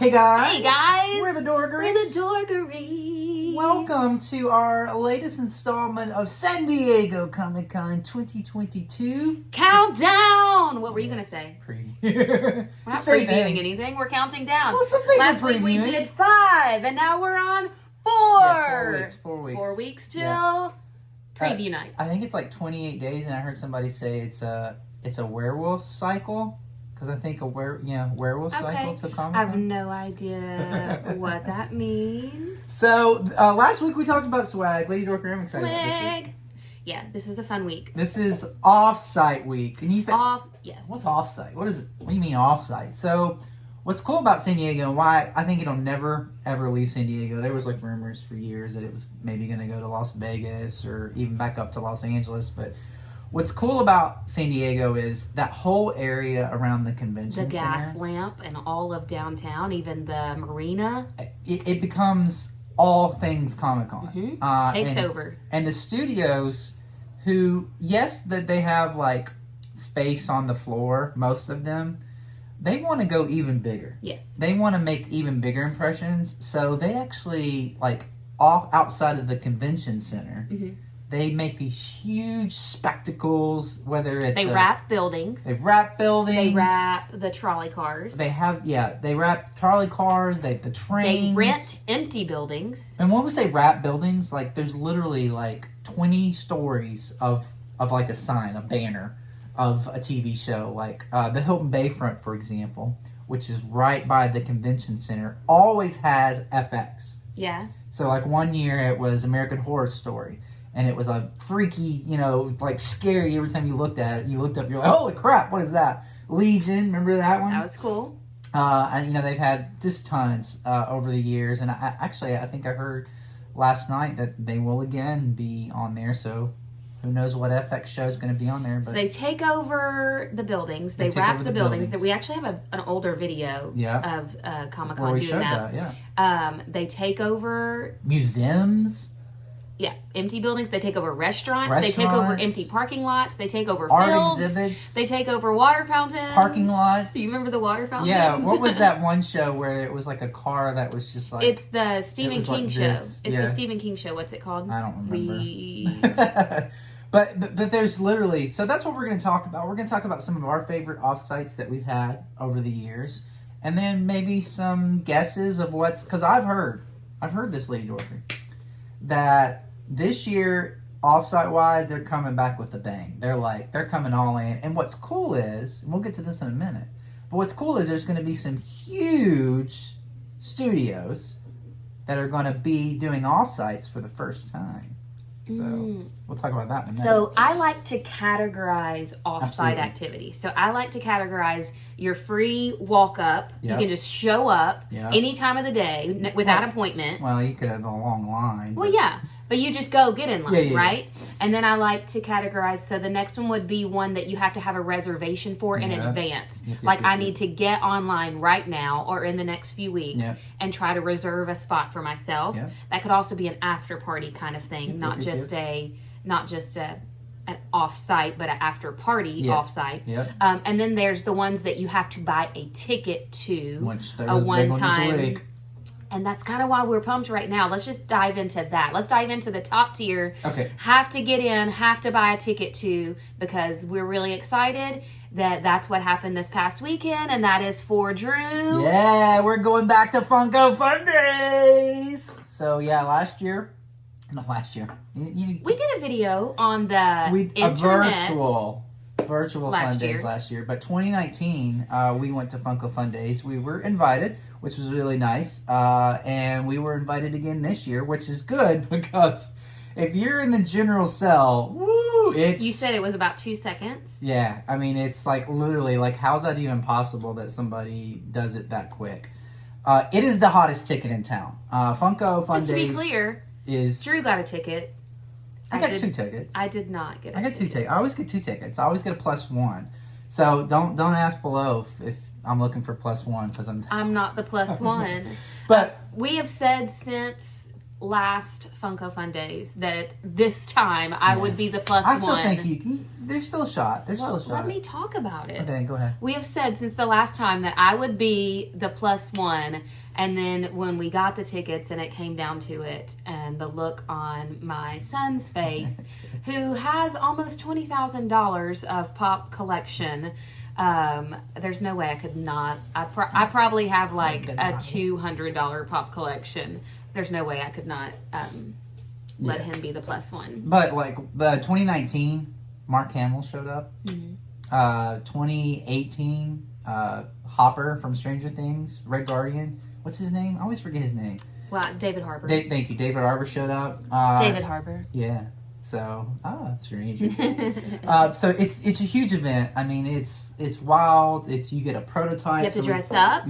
Hey guys! Hey guys! We're the Dorkeries. We're the Dorkeries. Welcome to our latest installment of San Diego Comic-Con 2022. Countdown! What were you going to say? Preview. We're not Same previewing thing. anything. We're counting down. Well, some things Last we're week we previewing. did 5, and now we're on 4. Yeah, 4 weeks. 4 weeks till Yeah. preview night. I think it's like 28 days, and I heard somebody say it's a werewolf cycle. Because I think werewolf cycle to Comic-Con. I have no idea what that means. So, last week we talked about swag. Lady Dorker, I'm excited about this week. Yeah, this is a fun week. This is offsite week. And you said, yes. what's offsite? What is it? What do you mean offsite? So, what's cool about San Diego and why I think it'll never, ever leave San Diego, there was like rumors for years that it was maybe going to go to Las Vegas or even back up to Los Angeles, but what's cool about San Diego is that whole area around the convention center. The gas lamp and all of downtown, even the marina. It becomes all things Comic-Con. Mm-hmm. Takes over. And the studios who, yes, that they have like space on the floor, most of them, they want to go even bigger. Yes. They want to make even bigger impressions. So they actually, like, outside of the convention center, they make these huge spectacles, whether it's... They wrap buildings. They wrap buildings. They wrap the trolley cars. They wrap trolley cars, the trains. They rent empty buildings. And when we say wrap buildings, like, there's literally, like, 20 stories of like, a sign, a banner of a TV show. Like, the Hilton Bayfront, for example, which is right by the convention center, always has FX. Yeah. So, like, one year it was American Horror Story. And it was a freaky, like scary every time you looked at it. You looked up, you're like, holy crap, what is that? Legion, remember that one? That was cool. And, they've had just tons over the years. And I think I heard last night that they will again be on there. So who knows what FX show is going to be on there. But so they take over the buildings. They wrap the buildings. That we actually have an older video of Comic-Con doing that. They take over museums. Yeah, empty buildings. They take over restaurants. They take over empty parking lots. They take over art fields. Exhibits. They take over water fountains. Parking lots. Do you remember the water fountains? Yeah, what was that one show where it was like a car that was just like... It's the Stephen King show. It's the Stephen King show. What's it called? I don't remember. But there's literally... So that's what we're going to talk about. We're going to talk about some of our favorite offsites that we've had over the years. And then maybe some guesses of what's... Because I've heard this, Lady Dorothy, that this year, offsite-wise, they're coming back with a bang. They're coming all in. And what's cool is, and we'll get to this in a minute, but what's cool is there's going to be some huge studios that are going to be doing offsites for the first time. So we'll talk about that in a minute. So I like to categorize offsite activities. So I like to categorize your free walk up. Yep. You can just show up any time of the day without appointment. Well, you could have a long line. Well, yeah. But you just go get in line, right? Yeah. And then I like to categorize. So the next one would be one that you have to have a reservation for in advance. I need to get online right now or in the next few weeks and try to reserve a spot for myself. That could also be an after party kind of thing, not just an off-site, but an after party off-site. And then there's the ones that you have to buy a ticket to, a one-time. And that's kind of why we're pumped right now. Let's just dive into that. Let's dive into the top tier. Okay. Have to get in, have to buy a ticket to, because we're really excited that that's what happened this past weekend, and that is for Drew. Yeah, we're going back to Funko Fundays. So, yeah, last year. We did a video on the internet. Virtual Fun Days last year. But 2019, we went to Funko Fundays. We were invited, which was really nice. And we were invited again this year, which is good because if you're in the general cell, woo, it's... You said it was about 2 seconds. Yeah. I mean, it's like literally, like, how's that even possible that somebody does it that quick? It is the hottest ticket in town. Funko Fundays... Just to be clear, Drew got a ticket. I got 2 tickets. I did not get. I got 2 tickets. I always get 2 tickets. I always get a +1. So don't ask below if I'm looking for +1 because I'm not the +1. But we have said since last Funko Fundays that this time I would be the plus I one. still think there's still a shot. There's still a shot. Let me talk about it. Okay, go ahead. We have said since the last time that I would be the plus one, and then when we got the tickets and it came down to it, and the look on my son's face, who has almost $20,000 of pop collection, there's no way I could not. I probably have like a $200 pop collection. There's no way I could not let him be the plus one. But like the 2019, Mark Hamill showed up. Mm-hmm. 2018, Hopper from Stranger Things, Red Guardian. What's his name? I always forget his name. Well, David Harbour. Thank you. David Harbour showed up. David Harbour. Yeah. So, strange. So it's a huge event. I mean, it's wild. You get a prototype. You have to dress up.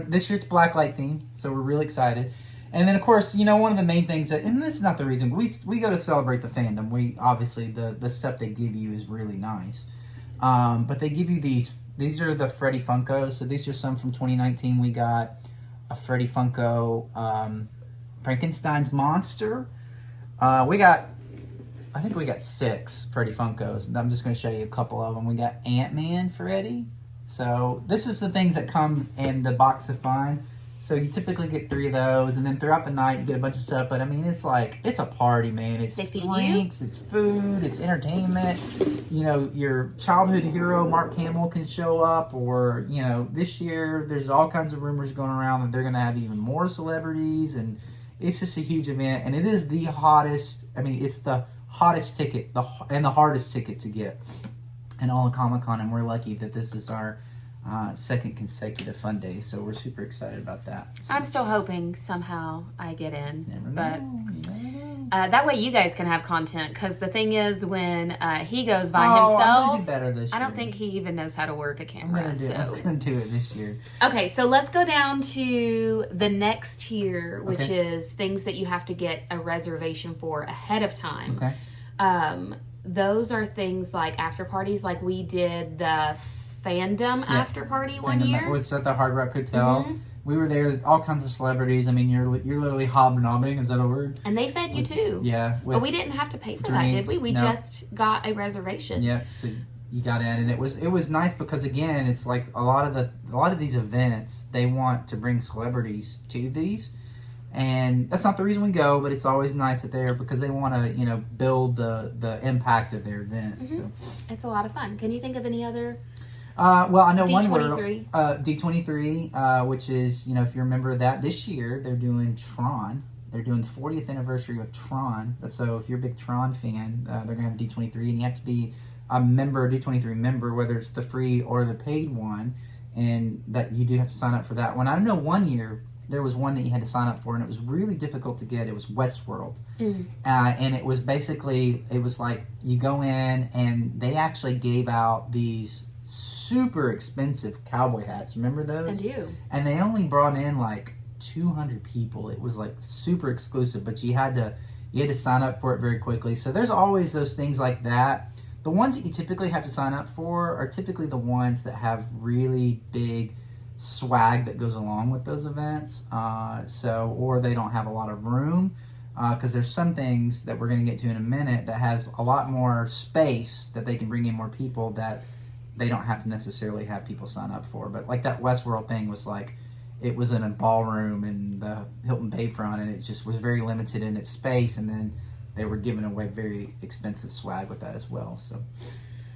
This year it's blacklight theme, so we're really excited. And then, of course, one of the main things and this is not the reason we go to celebrate the fandom. We obviously the stuff they give you is really nice, but they give you these. These are the Freddy Funkos. So these are some from 2019. We got a Freddy Funko, Frankenstein's monster. I think we got 6 Freddy Funkos, and I'm just going to show you a couple of them. We got Ant-Man Freddy. So this is the things that come in the box of fun. So you typically get 3 of those, and then throughout the night you get a bunch of stuff. But I mean, it's a party, man. It's drinks, it's food, it's entertainment. Your childhood hero Mark Hamill can show up, or this year there's all kinds of rumors going around that they're going to have even more celebrities, and it's just a huge event. And it is the hottest. I mean, it's the hottest ticket, and the hardest ticket to get in all of Comic-Con, and we're lucky that this is our second consecutive Fun Day, so we're super excited about that. So. I'm still hoping somehow I get in, Never but know. That way you guys can have content, because the thing is, when he goes by I'm himself, gonna do better this year. I don't think he even knows how to work a camera. I'm gonna do it this year. Okay, so let's go down to the next tier, which is things that you have to get a reservation for ahead of time. Okay. Those are things like after parties, like we did the fandom after party one year. It was at the Hard Rock Hotel. Mm-hmm. We were there, all kinds of celebrities. I mean, you're literally hobnobbing. Is that a word? And they fed you too. Yeah. But we didn't have to pay for drinks, that, did we? We just got a reservation. Yeah. So you got in, and it was nice because again, it's like a lot of these events, they want to bring celebrities to these. And that's not the reason we go, but it's always nice that they're, because they want to, build the impact of their event. Mm-hmm. So it's a lot of fun. Can you think of any other? Well, I know D23. D23, which is, if you remember that this year they're doing Tron. They're doing the 40th anniversary of Tron. So if you're a big Tron fan, they're gonna have D23, and you have to be a member, a D23 member, whether it's the free or the paid one, and that you do have to sign up for that one. I know one year there was one that you had to sign up for, and it was really difficult to get. It was Westworld. And it was basically, it was like you go in, and they actually gave out these super expensive cowboy hats. Remember those? I do. And they only brought in like 200 people. It was like super exclusive, but you had to sign up for it very quickly. So there's always those things like that. The ones that you typically have to sign up for are typically the ones that have really big swag that goes along with those events. Or they don't have a lot of room, because there's some things that we're going to get to in a minute that has a lot more space that they can bring in more people that they don't have to necessarily have people sign up for. But like that Westworld thing was like, it was in a ballroom in the Hilton Bayfront, and it just was very limited in its space, and then they were giving away very expensive swag with that as well.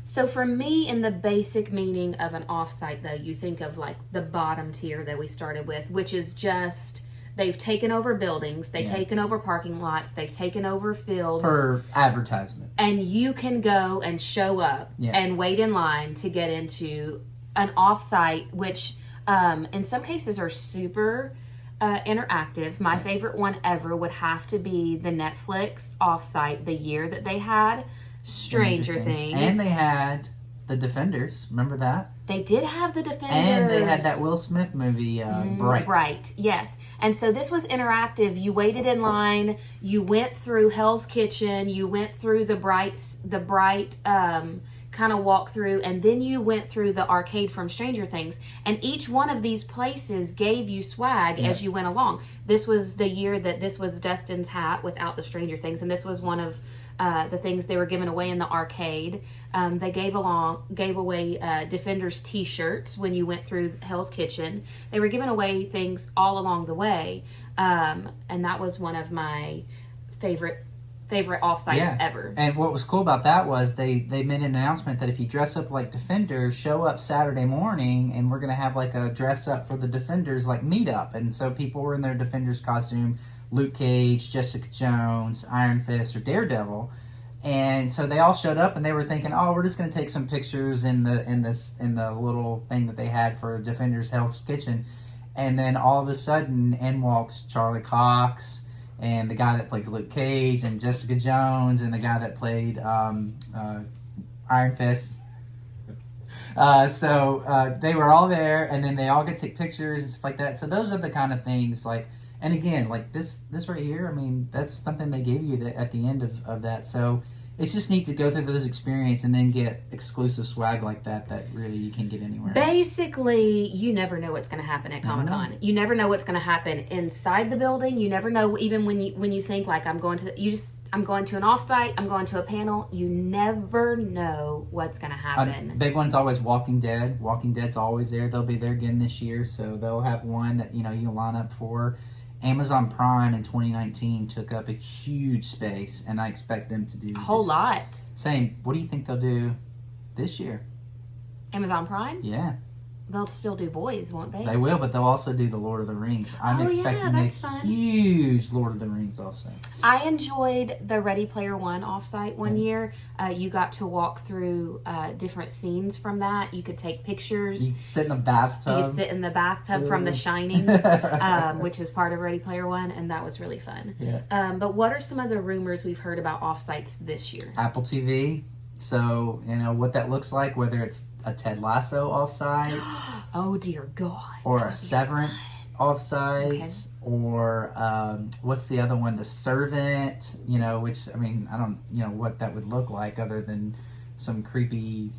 So for me, in the basic meaning of an offsite, though, you think of like the bottom tier that we started with, which is just, they've taken over buildings, they've taken over parking lots, they've taken over fields. For advertisement. And you can go and show up and wait in line to get into an offsite, which in some cases are super interactive. My favorite one ever would have to be the Netflix offsite, the year that they had Stranger Things. And they had the Defenders. Remember that? They did have the Defenders. And they had that Will Smith movie, Bright. Right, yes. And so this was interactive. You waited in line. You went through Hell's Kitchen. You went through the Bright kind of walk through, and then you went through the arcade from Stranger Things, and each one of these places gave you swag as you went along. This was the year that this was Dustin's hat without the Stranger Things, and this was one of the things they were giving away in the arcade. They gave away Defenders t-shirts when you went through Hell's Kitchen. They were giving away things all along the way, and that was one of my favorite offsites ever. And what was cool about that was they made an announcement that if you dress up like Defenders, show up Saturday morning, and we're gonna have like a dress up for the Defenders like meetup. And so people were in their Defenders costume, Luke Cage, Jessica Jones, Iron Fist, or Daredevil. And so they all showed up, and they were thinking, oh, we're just gonna take some pictures in the little thing that they had for Defenders Hell's Kitchen. And then all of a sudden in walks Charlie Cox, and the guy that plays Luke Cage, and Jessica Jones, and the guy that played Iron Fist. So they were all there, and then they all get to take pictures and stuff like that. So those are the kind of things, like, and again, like this right here, I mean, that's something they gave you at the end of that. So it's just neat to go through those experiences and then get exclusive swag like that really you can get anywhere else. Basically, you never know what's going to happen at Comic-Con. You never know what's going to happen inside the building. You never know, even when you think like I'm going to an offsite, I'm going to a panel. You never know what's going to happen. Big one's always Walking Dead. Walking Dead's always there. They'll be there again this year, so they'll have one that you line up for. Amazon Prime in 2019 took up a huge space, and I expect them to do a whole lot. Same. What do you think they'll do this year? Amazon Prime? Yeah. They'll still do boys, won't they? They will, but they'll also do the Lord of the Rings. I'm expecting a huge Lord of the Rings offsite. I enjoyed the Ready Player One offsite one year. You got to walk through different scenes from that. You could take pictures. You could sit in the bathtub. You could sit in the bathtub from The Shining, which is part of Ready Player One, and that was really fun. Yeah. But what are some of the rumors we've heard about offsites this year? Apple TV. So, what that looks like, whether it's a Ted Lasso offsite. Oh, dear God. Or a Severance offsite. Or, what's the other one? The Servant, which, I mean, I don't, what that would look like other than some creepy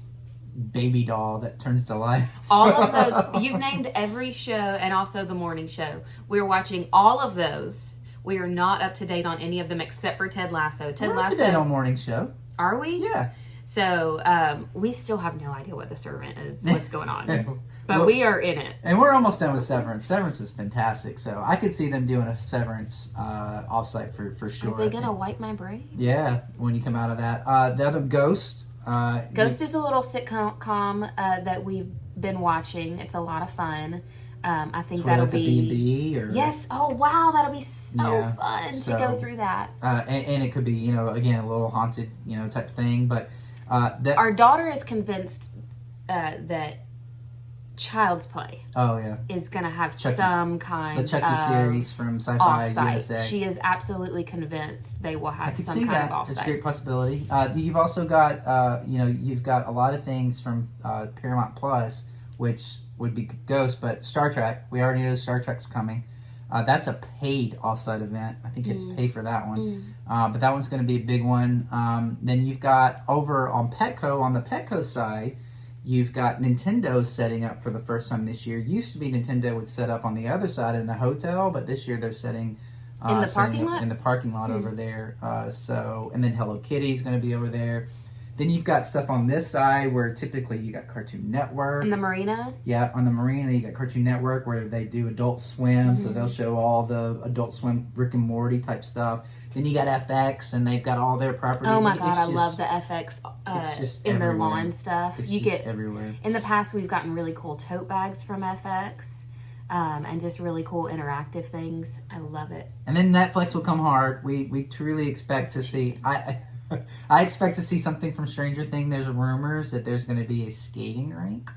baby doll that turns to life. All of those. You've named every show and also the morning show. We're watching all of those. We are not up to date on any of them except for Ted Lasso. We're up to date on morning show. Are we? Yeah. So, we still have no idea what The Servant is, what's going on. But we are in it. And we're almost done with Severance. Severance is fantastic. So, I could see them doing a Severance offsite for sure. Are they going to wipe my brain? Yeah, when you come out of that. The other, Ghost. Ghost is a little sitcom that we've been watching. It's a lot of fun. I think that'll be B&B or yes. Oh wow, that'll be so fun to go through that. And it could be again a little haunted type thing. But our daughter is convinced that Child's Play. Oh yeah, is gonna have Chucky. Some kind the Chucky of series from Sci-Fi offsite. USA. She is absolutely convinced they will have some see kind that. of offsite. It's a great possibility. You've also got you've got a lot of things from Paramount Plus, which would be Ghost, but Star Trek. We already know Star Trek's coming. That's a paid offsite event. I think you have to pay for that one. But that one's going to be a big one. Then you've got over on Petco, on the Petco side, you've got Nintendo setting up for the first time this year. Used to be Nintendo would set up on the other side in a hotel, but this year they're setting in the parking lot? In the parking lot over there. And then Hello Kitty's going to be over there. Then you've got stuff on this side where typically you got Cartoon Network. In the marina? Yeah, on the marina you got Cartoon Network where they do Adult Swim, so they'll show all the Adult Swim Rick and Morty type stuff. Then you got FX, and they've got all their property. Oh my God, I love the FX in their lawn stuff. It's you just get everywhere. In the past, we've gotten really cool tote bags from FX. And just really cool interactive things. I love it. And then Netflix will come hard. We truly expect to see. I expect to see something from Stranger Things. There's rumors that there's going to be a skating rink.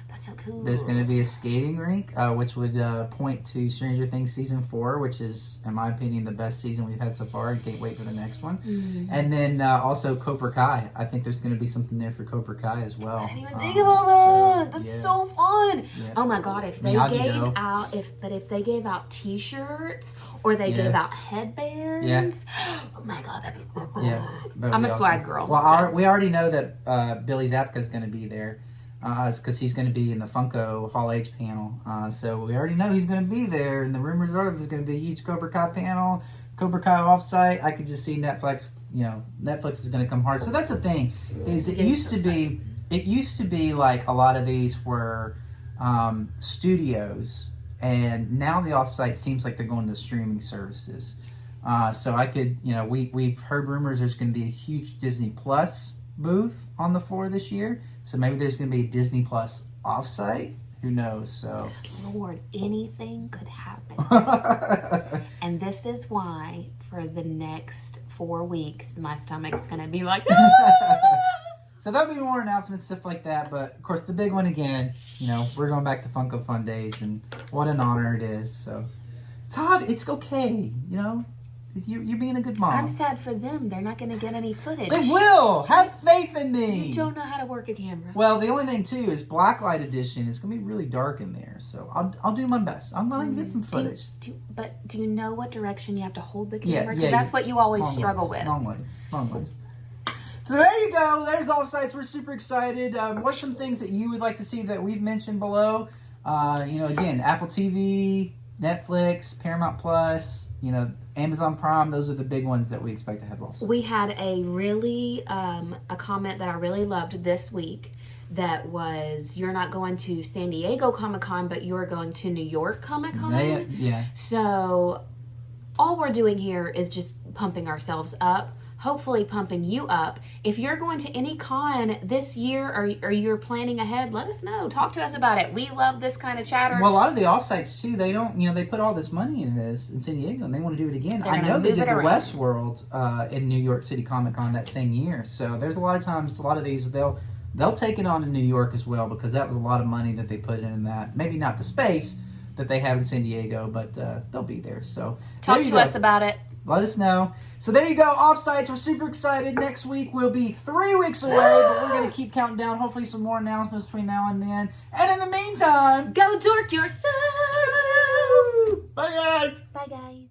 That's so cool. There's going to be a skating rink, which would point to Stranger Things Season 4, which is, in my opinion, the best season we've had so far. I can't wait for the next one. Mm-hmm. And then also Cobra Kai. I think there's going to be something there for Cobra Kai as well. I didn't even think about that. That's so fun. Yeah. Oh my God, if they gave out T-shirts or they gave out headbands, oh my God, that'd be so cool. Yeah, I'm a swag girl. Well, we already know that Billy Zabka is going to be there because he's going to be in the Funko Hall H panel. So we already know he's going to be there, and the rumors are there's going to be a huge Cobra Kai panel, Cobra Kai offsite. I could just see Netflix. Netflix is going to come hard. So that's the thing. Is it used to be like a lot of these were studios, and now the offsite seems like they're going to streaming services. So I could, we've heard rumors there's going to be a huge Disney Plus booth on the floor this year. So maybe there's going to be a Disney Plus offsite. Who knows? So Lord, anything could happen. And this is why for the next 4 weeks, my stomach's going to be like, So there'll be more announcements, stuff like that. But of course, the big one again, we're going back to Funko Fundays, and what an honor it is. So Todd, it's okay. You're being a good mom. I'm sad for them. They're not going to get any footage. They will. Have faith in me. You don't know how to work a camera. Well, the only thing too is Blacklight Edition. It's going to be really dark in there, so I'll do my best. I'm going to get some footage. But do you know what direction you have to hold the camera? Yeah. That's what you always struggle with. Long ways. So there you go. There's offsites. We're super excited. What's some things that you would like to see that we've mentioned below? Again, Apple TV, Netflix, Paramount Plus, Amazon Prime. Those are the big ones that we expect to have offsites. We had a really a comment that I really loved this week. That was, you're not going to San Diego Comic-Con, but you're going to New York Comic-Con. Yeah. So all we're doing here is just pumping ourselves up. Hopefully pumping you up. If you're going to any con this year or you're planning ahead, let us know. Talk to us about it. We love this kind of chatter. Well, a lot of the offsites too, they don't, they put all this money in this in San Diego and they want to do it again. I know they did the Westworld in New York City Comic Con that same year. So there's a lot of times, a lot of these, they'll take it on in New York as well, because that was a lot of money that they put in that. Maybe not the space that they have in San Diego, but they'll be there. So talk to us about it. Let us know. So there you go, offsites. We're super excited. Next week we'll be 3 weeks away, but we're going to keep counting down. Hopefully some more announcements between now and then. And in the meantime, go dork yourself. Bye, guys. Bye, guys.